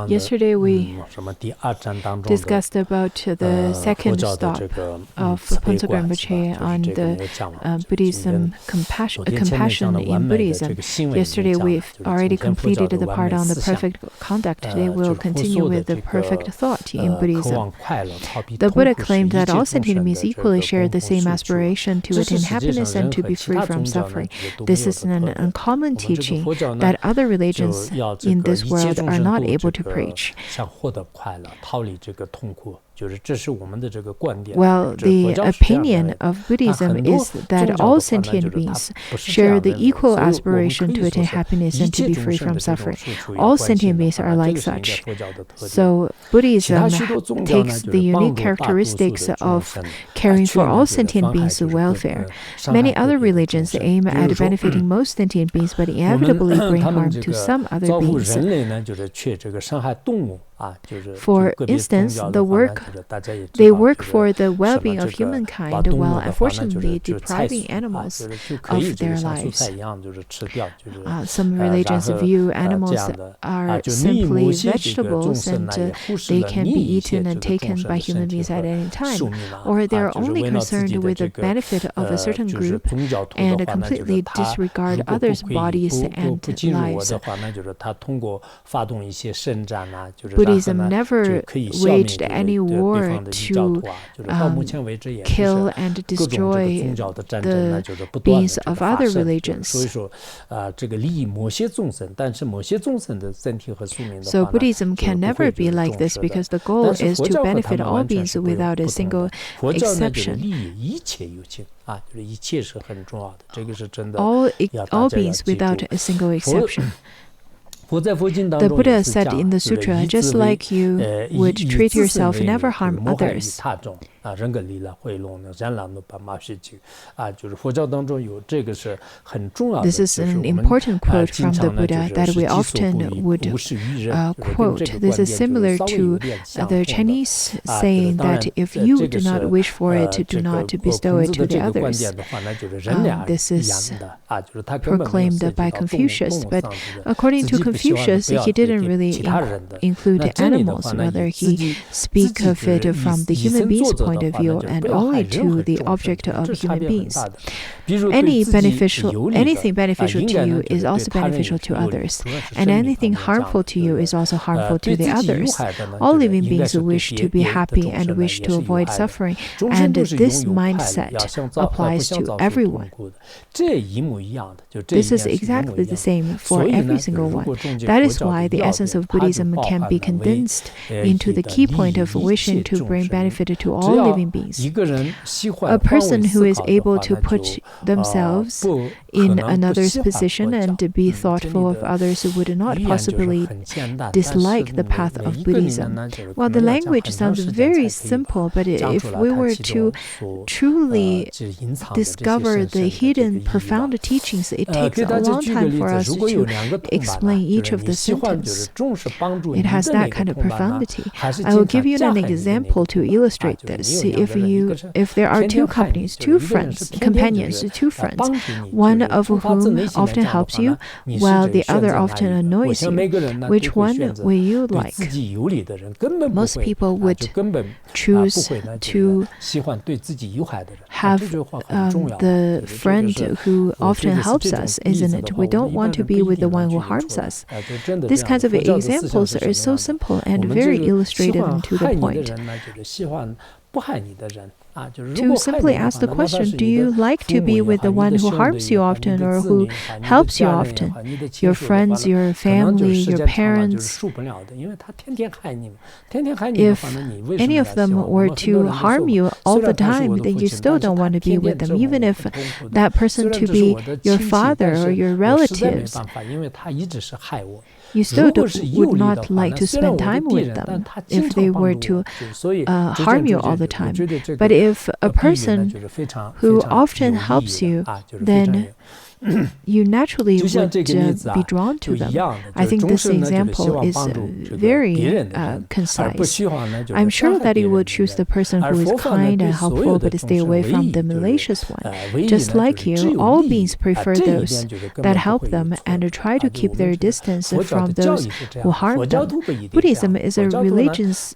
Yesterday we discussed about the second stop of Phuntsok Rinpoche on the Buddhism compassion in Buddhism. Yesterday we've already completed the part on the perfect conduct. Today we'll continue with the perfect thought in Buddhism. The Buddha claimed that all sentient beings equally share the same aspiration to attain happiness and to be free from suffering. This is an uncommon teaching that other religions in this world are not able to preach. Well, the opinion of Buddhism is that all sentient beings share the equal aspiration to attain happiness and to be free from suffering. All sentient beings are like such. So Buddhism takes the unique characteristics of caring for all sentient beings' welfare. Many other religions aim at benefiting most sentient beings, but inevitably bring harm to some other beings. For instance, they work for the well-being of humankind while unfortunately depriving animals of their lives. Some religions view animals are simply vegetables and they can be eaten and taken by human beings at any time, or they are only concerned with the benefit of a certain group and completely disregard others' bodies and lives. Buddhism never waged any war to kill and destroy the beings of other religions. So Buddhism can never be like this because the goal is to benefit all beings without a single exception. All beings without a single exception. The Buddha said in the sutra, just like you would treat yourself, never harm others. This is an important quote from the Buddha that we often would quote. This is similar to the Chinese saying that if you do not wish for it, do not bestow it to the others. This is proclaimed by Confucius, but according to Confucius, he didn't really include animals, rather he speaks of it from the human being's point of view and only to the object of human beings. Anything beneficial to you is also beneficial to others, and anything harmful to you is also harmful to the others. All living beings wish to be happy and wish to avoid suffering, and this mindset applies to everyone. This is exactly the same for every single one. That is why the essence of Buddhism can be condensed into the key point of wishing to bring benefit to all living beings. A person who is able to put themselves in another's position and to be thoughtful of others would not possibly dislike the path of Buddhism. Well, the language sounds very simple, but if we were to truly discover the hidden, profound teachings, it takes a long time for us to explain each of the sentences. It has that kind of profundity. I will give you an example to illustrate this. If there are two companions, two friends, one of whom often helps you, while the other often annoys you, which one will you like? Most people would choose to have the friend who often helps us, isn't it? We don't want to be with the one who harms us. These kinds of examples are so simple and very illustrative and to the point. To simply ask the question, do you like to be with the one who harms you often or who helps you often? Your friends, your family, your parents. If any of them were to harm you all the time, then you still don't want to be with them, even if that person to be your father or your relatives. You still would not like to spend time with them if they were to harm you all the time. But if a person who often helps you, then you naturally would be drawn to them. I think this example is very concise. I'm sure that you would choose the person who is kind and helpful, but stay away from the malicious one. Just like you, all beings prefer those that help them and try to keep their distance from those who harm them. Buddhism is a religious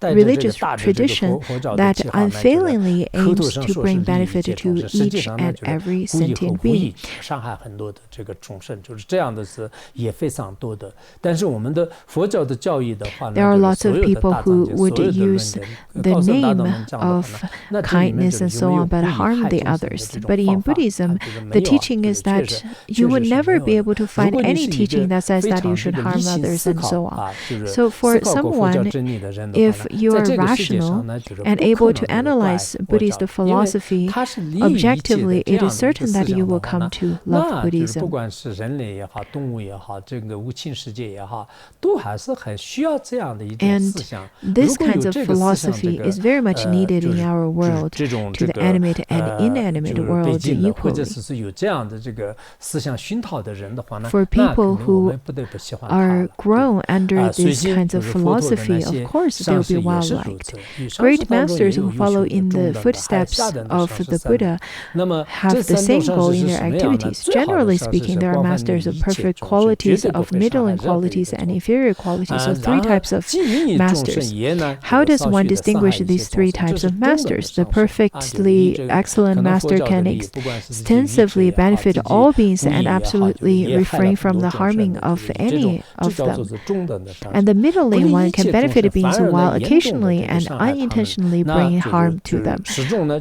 tradition that unfailingly aims to bring benefit to each and every sentient being. There are lots of people who would use the name of kindness and so on, but harm the others. But in Buddhism, the teaching is that you would never be able to find any teaching that says that you should harm others and so on. So for someone, if you are rational and able to analyze Buddhist philosophy objectively, it is certain that you will come to love Buddhism. And this kind of philosophy is very much needed in our world, to the animate and inanimate world equally. For people who are grown under these kinds of philosophy, of course they will be well liked. Great masters who follow in the footsteps of the Buddha have the same goal in their activities. Generally speaking, there are masters of perfect qualities, of middling qualities, and inferior qualities, so three types of masters. How does one distinguish these three types of masters? The perfectly excellent master can extensively benefit all beings and absolutely refrain from the harming of any of them. And the middling one can benefit beings while occasionally and unintentionally bring harm to them.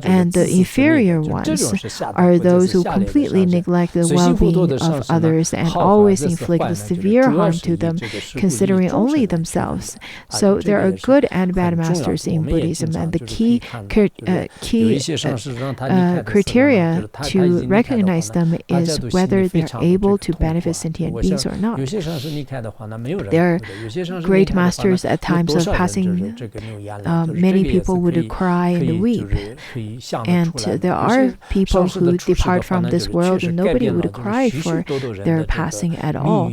And the inferior ones are those who completely neglect the well-being of others and always inflict severe harm to them, considering only themselves. So there are good and bad masters in Buddhism, and the key criteria to recognize them is whether they're able to benefit sentient beings or not. There are great masters at times of passing. Many people would cry and weep. And there are people who depart from this world and nobody would cry for their passing at all.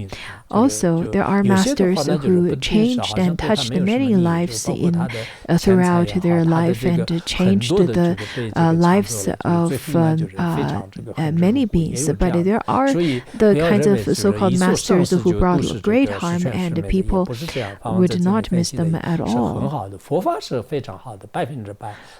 Also, there are masters who changed and touched many lives throughout their life and changed the lives of many beings. But there are the kinds of so-called masters who brought great harm and people would not miss them at all.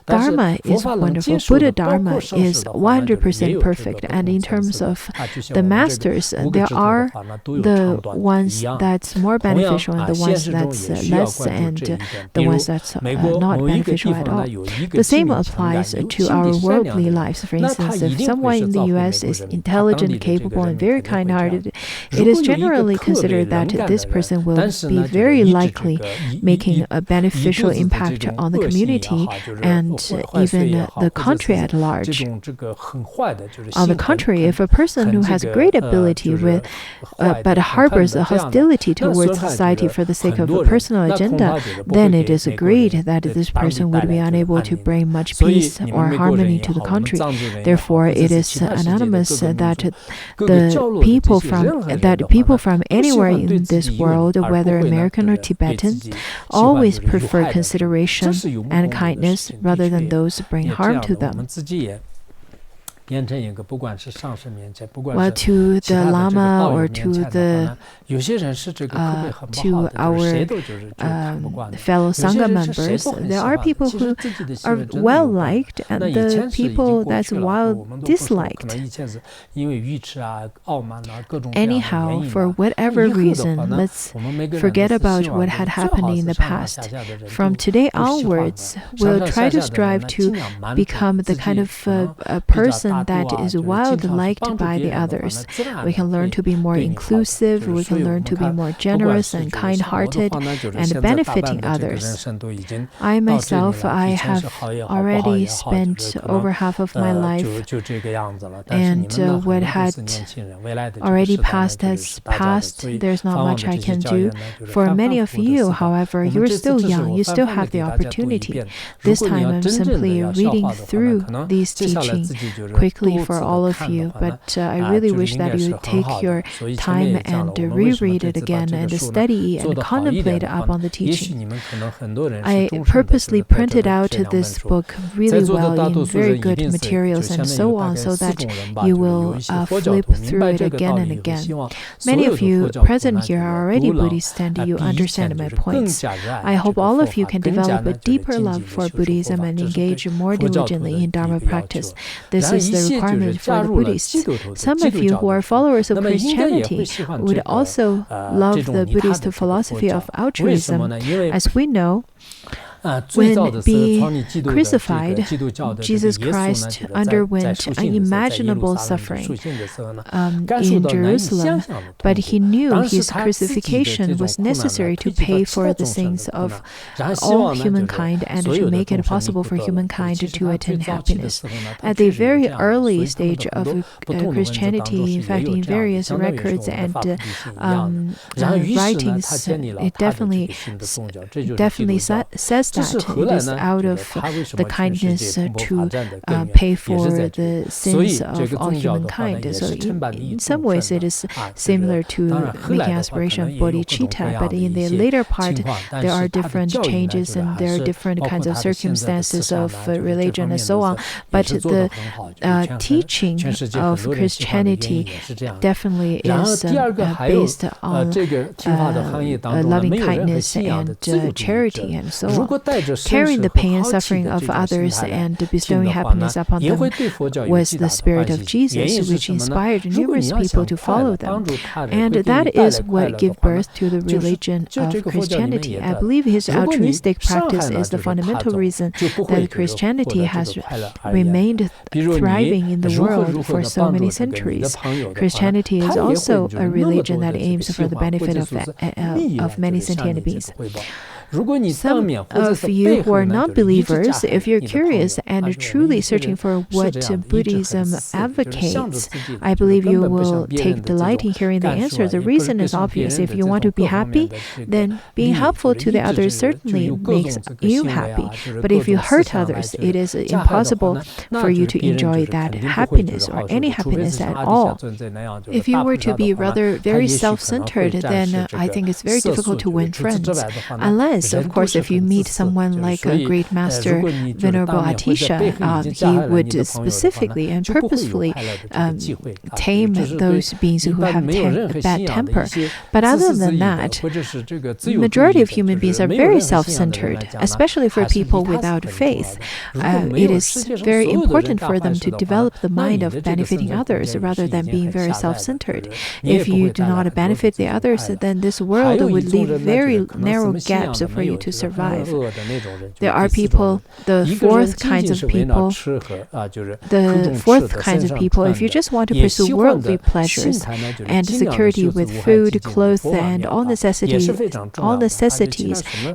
Dharma is wonderful. Buddha Dharma is 100% perfect. And in terms of the masters, there are the ones that's more beneficial and the ones that's less, and the ones that's not beneficial at all. The same applies to our worldly lives. For instance, if someone in the US is intelligent, capable, and very kind-hearted, it is generally considered that this person will be very likely making a beneficial impact on the community and even the country at large. On the contrary, if a person who has great ability but harbors a hostility towards society for the sake of a personal agenda, then it is agreed that this person would be unable to bring much peace or harmony to the country. Therefore, it is unanimous that people from anywhere in this world, whether American or Tibetan, always prefer consideration and kindness rather than those who bring harm to them. Well, to the Lama or to our fellow Sangha members, there are people who are well liked and the people that's well disliked. Anyhow, for whatever reason, let's forget about what had happened in the past. From today onwards, we'll try to strive to become the kind of a person that is well liked by the others. We can learn to be more inclusive, we can learn to be more generous and kind-hearted, and benefit benefiting others. I myself, I have already spent over half of my life, and what had already passed has passed. There's not much I can do. For many of you, however, you're still young. You still have the opportunity. This time I'm simply reading through these teachings quickly for all of you, but I really wish that you take your time and reread it again and study and contemplate upon the teaching. I purposely printed out this book really well in very good materials and so on, so that you will flip through it again and again. Many of you present here are already Buddhist and you understand my points. I hope all of you can develop a deeper love for Buddhism and engage more diligently in Dharma practice. This is the requirement for the Buddhists. Some of you who are followers of Christianity would also love the Buddhist philosophy of altruism. As we know, when being crucified, Jesus Christ underwent unimaginable suffering in Jerusalem, but he knew his crucifixion was necessary to pay for the sins of all humankind and to make it possible for humankind to attain happiness. At the very early stage of Christianity, in fact, in various records and writings, it definitely says that it is out of the kindness to pay for the sins of all humankind. So in some ways it is similar to making aspiration of bodhicitta, but in the later part there are different changes and there are different kinds of circumstances of religion and so on. But the teaching of Christianity definitely is based on loving kindness and charity and so on. Carrying the pain and suffering of others and bestowing happiness upon them was the spirit of Jesus, which inspired numerous people to follow them. And that is what gave birth to the religion of Christianity. I believe his altruistic practice is the fundamental reason that Christianity has remained thriving in the world for so many centuries. Christianity is also a religion that aims for the benefit of many sentient beings. Some of you who are non-believers, if you're curious and truly searching for what Buddhism advocates, I believe you will take delight in hearing the answer. The reason is obvious. If you want to be happy, then being helpful to the others certainly makes you happy. But if you hurt others, it is impossible for you to enjoy that happiness or any happiness at all. If you were to be rather very self-centered, then I think it's very difficult to win friends. Unless, of course, if you meet someone like a great master, Venerable Atisha, he would specifically and purposefully tame those beings who have a bad temper. But other than that, the majority of human beings are very self-centered, especially for people without faith. It is very important for them to develop the mind of benefiting others rather than being very self-centered. If you do not benefit the others, then this world would leave very narrow gaps for you to survive. There are people, the fourth kinds of people, if you just want to pursue worldly pleasures and security with food, clothes, and all necessities,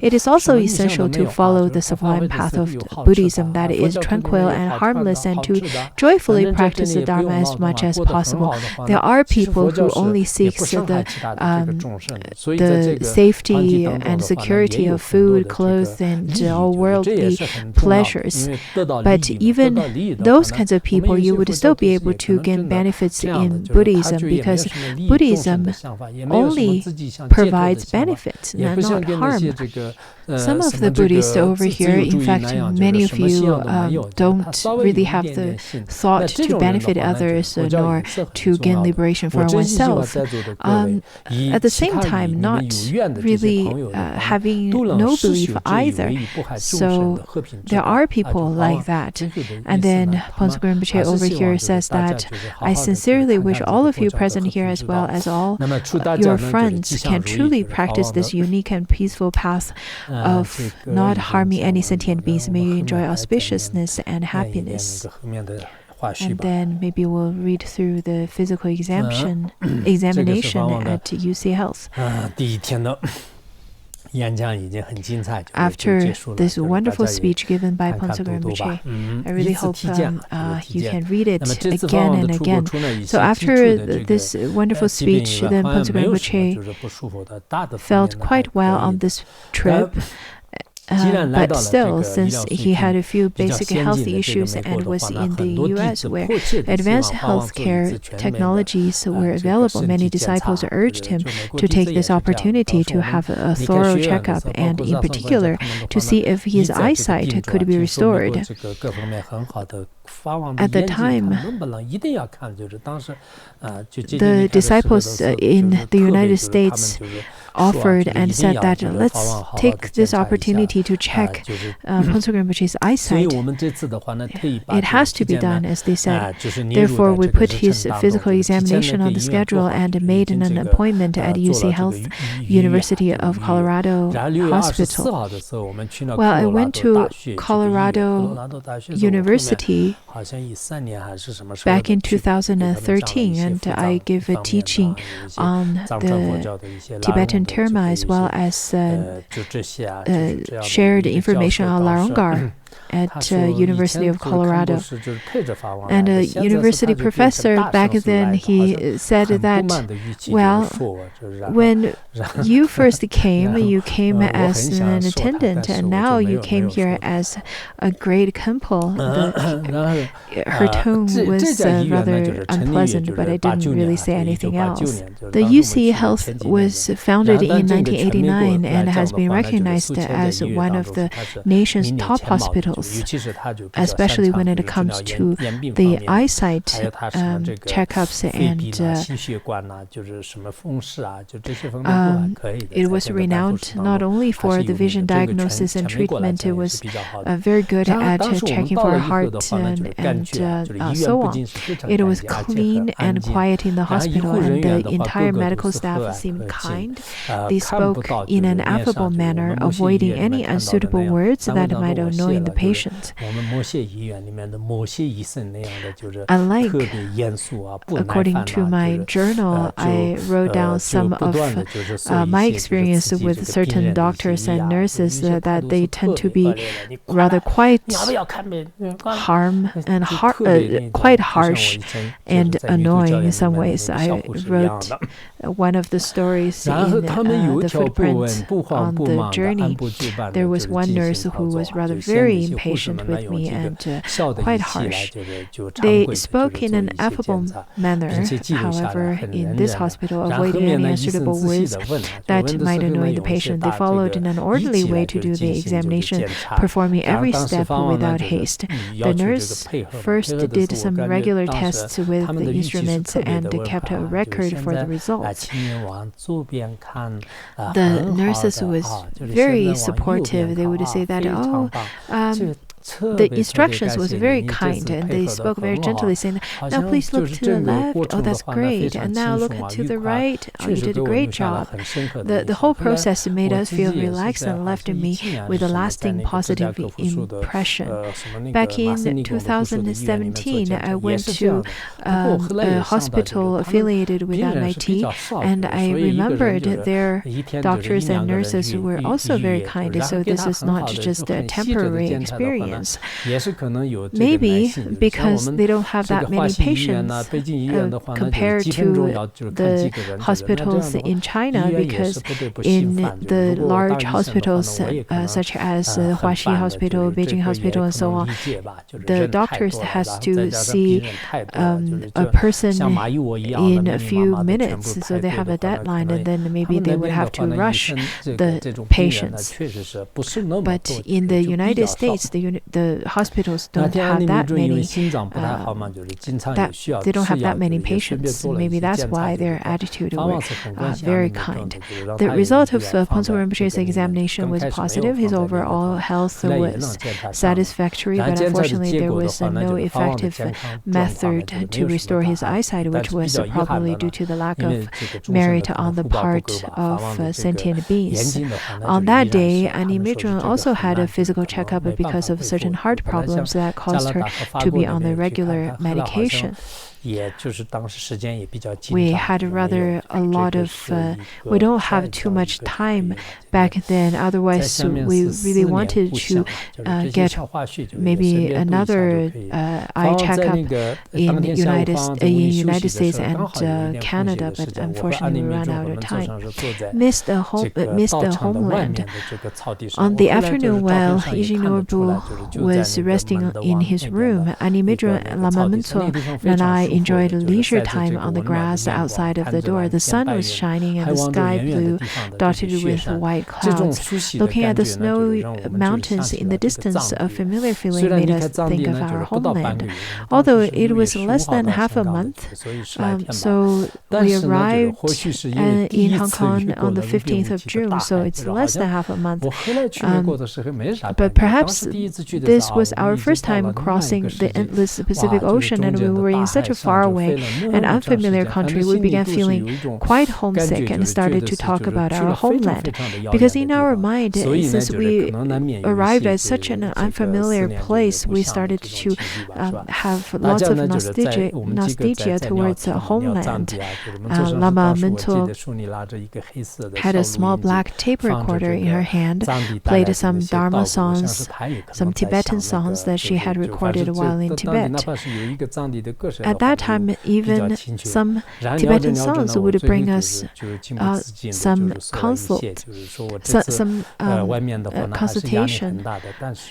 it is also essential to follow the sublime path of Buddhism that is tranquil and harmless and to joyfully practice the Dharma as much as possible. There are people who only seek the safety and security of food, clothes, and all worldly pleasures. But even those kinds of people, you would still be able to gain benefits in Buddhism because Buddhism only provides benefits, not harm. Some of the Buddhists over here, in fact, many of you don't really have the thought to benefit others nor to gain liberation for oneself. At the same time, not really having no belief either. So there are people like that. And then Phuntsok Rinpoche over here says that I sincerely wish all of you present here as well as all your friends can truly practice this unique and peaceful path of not harming any sentient beings. May you enjoy auspiciousness and happiness. And then maybe we'll read through the physical examination at UC Health. After this wonderful speech given by Phuntsok Rinpoche, I really hope you can read it again and again. So after this wonderful speech, then Phuntsok Rinpoche felt quite well on this trip. But still, since he had a few basic health issues and was in the U.S., where advanced healthcare technologies were available, many disciples urged him to take this opportunity to have a thorough checkup, and in particular, to see if his eyesight could be restored. At the time, the disciples in the United States offered and said that let's take this opportunity to check Phuntsok Rinpoche's eyesight. It has to be done, as they said. Therefore, we put his physical examination on the schedule and made an appointment at UC Health University of Colorado Hospital. Well, I went to Colorado University back in 2013, and I gave a teaching on the Tibetan Dharma as well as shared information on Larongar at University of Colorado. And a university professor back then, he said that, well, when you first came, you came as an attendant, and now you came here as a great Khenpo. Her tone was rather unpleasant, but I didn't really say anything else. The UC Health was founded in 1989 and has been recognized as one of the nation's top hospitals, especially when it comes to the eyesight checkups, and it was renowned not only for the vision diagnosis and treatment, it was very good at checking for heart and so on. It was clean and quiet in the hospital, and the entire medical staff seemed kind. They spoke in an affable manner, avoiding any unsuitable words that might annoy the patient. Unlike, according to my journal, I wrote down some of my experience with certain doctors and nurses that they tend to be rather quite quite harsh and annoying in some ways. I wrote one of the stories in the footprint on the journey. There was one nurse who was rather very impatient with me and quite harsh. They spoke in an affable manner, however, in this hospital, avoiding any unsuitable words that might annoy the patient. They followed in an orderly way to do the examination, performing every step without haste. The nurse first did some regular tests with the instruments and kept a record for the results. The nurses was very supportive. They would say that, the instructions was very kind, and they spoke very gently, saying, now please look to the left, oh that's great, and now look to the right, oh you did a great job. The whole process made us feel relaxed and left me with a lasting positive impression. Back in 2017, I went to a hospital affiliated with MIT, and I remembered their doctors and nurses were also very kind, so this is not just a temporary experience. Maybe because they don't have that many patients compared to the hospitals in China, because in the large hospitals such as Huaxi Hospital, Beijing Hospital, and so on, the doctors has to see a person in a few minutes, so they have a deadline, and then maybe they would have to rush the patients. But in the United States, the hospitals don't have that many. They don't have that many patients. Maybe that's why their attitude were very kind. The result of Phuntsok Rinpoche's examination was positive. His overall health was satisfactory, but unfortunately there was no effective method to restore his eyesight, which was probably due to the lack of merit on the part of sentient beings. On that day, Annie Mitron also had a physical checkup because of certain heart problems that caused her to be on the regular medication. we had rather a lot of, we don't have too much time back then. Otherwise, we really wanted to get maybe another eye checkup in United States and Canada, but unfortunately we ran out of time. Missed the homeland. On the afternoon while Yijing Norbu was resting in his room, Animidron Lama Phuntsok and I enjoyed leisure time on the grass outside of the door. The sun was shining and the sky blue, dotted with white clouds. Looking at the snowy mountains in the distance, a familiar feeling made us think of our homeland. Although it was less than half a month, so we arrived in Hong Kong on the 15th of June, so it's less than half a month. But perhaps this was our first time crossing the endless Pacific Ocean, and we were in such a faraway and unfamiliar country. We began feeling quite homesick and started to talk about our homeland. Because in our mind, since we arrived at such an unfamiliar place, we started to have lots of nostalgia towards homeland. Lama Phuntsok had a small black tape recorder in her hand, played some Dharma songs, some Tibetan songs that she had recorded while in Tibet. At that time, even some Tibetan songs would bring us some consultation.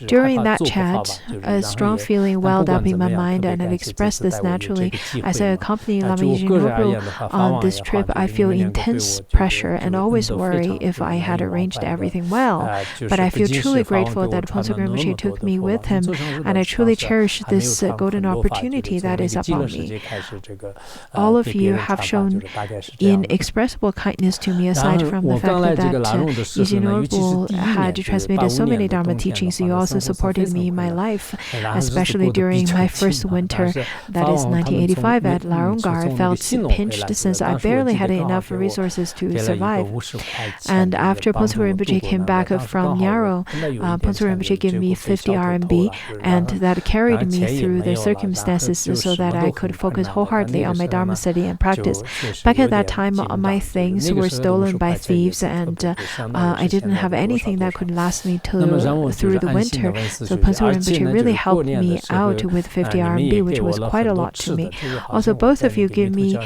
During that chat, a strong feeling welled up in my mind, and I've expressed this naturally. As I accompany Lama Yijing Norbu on this trip, I feel intense pressure and always worry if I had arranged everything well. But I feel truly grateful that Phuntsok Rinpoche took me with him, and I truly cherish this golden opportunity that is upon me. All of you have shown inexpressible kindness to me. Aside from the fact that Yijing Norbu had transmitted so many Dharma teachings, you also supported me in my life, especially during my first winter, that is 1985 at Laronggar. I felt pinched since I barely had enough resources to survive. And after Phuntsok Rinpoche came back from Nyaro, Phuntsok Rinpoche gave me 50 RMB, and that carried me through the circumstances so that I could focus wholeheartedly on my Dharma study and practice. Back at that time, my things were stolen by thieves, and I didn't have anything that could last me through the winter. So Phuntsok Rinpoche really helped me out with 50 RMB, which was quite a lot to me. Also, both of you give me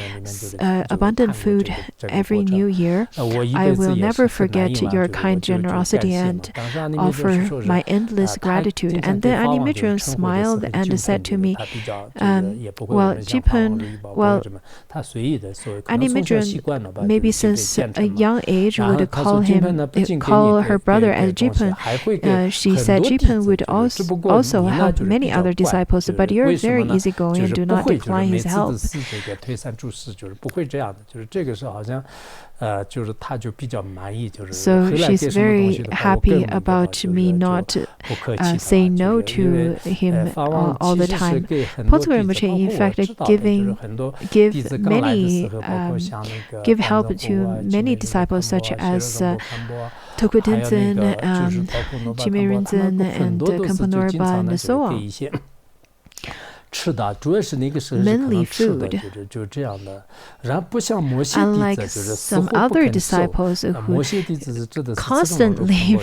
abundant food every New Year. I will never forget your kind generosity and offer my endless gratitude. And then Annie Midron smiled and said to me, Annie Midron, maybe since a young age, would call her brother as Jipun. She said Jipun would also help many other disciples, but you're very easygoing and do not decline his help. So she's very happy about me not saying no to him all the time. Phuntsok Rinpoche, in fact, give help to many disciples, such as Toku Tenzin, Jigme Rinzin, and Khenpo Norba, and so on. Mainly food. Unlike some other disciples who constantly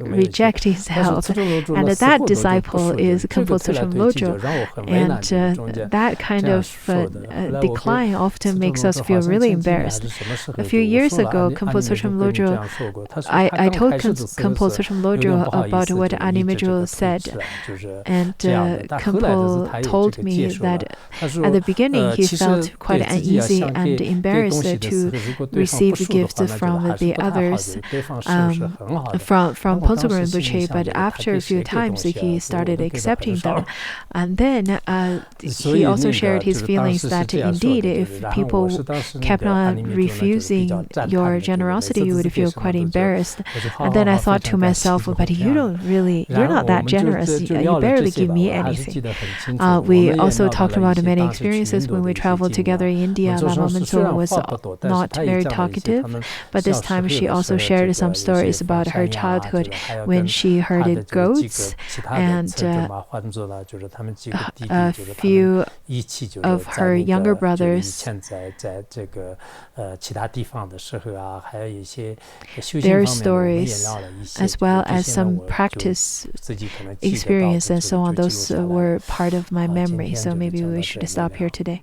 reject his help, and that disciple is Khenpo Sodargye Lojo, and that kind of decline often makes us feel really embarrassed. A few years ago, Khenpo Sodargye Lojo, I told Khenpo Sodargye Lojo about what Annie Midro said, and Khenpo told me that at the beginning he felt quite uneasy and embarrassed to receive gifts from the others, from Phuntsok Rinpoche, but after a few times he started accepting them. And then he also shared his feelings that indeed if people kept on refusing your generosity, you would feel quite embarrassed. And then I thought to myself, but you're not that generous, you barely give me anything. We also talked about many experiences when we traveled together in India. Lama Mentso was not very talkative, but this time she also shared some stories about her childhood when she herded goats, and a few of her younger brothers, their stories, as well as some practice experience and so on. Those were part of my memory, so maybe we should stop here today.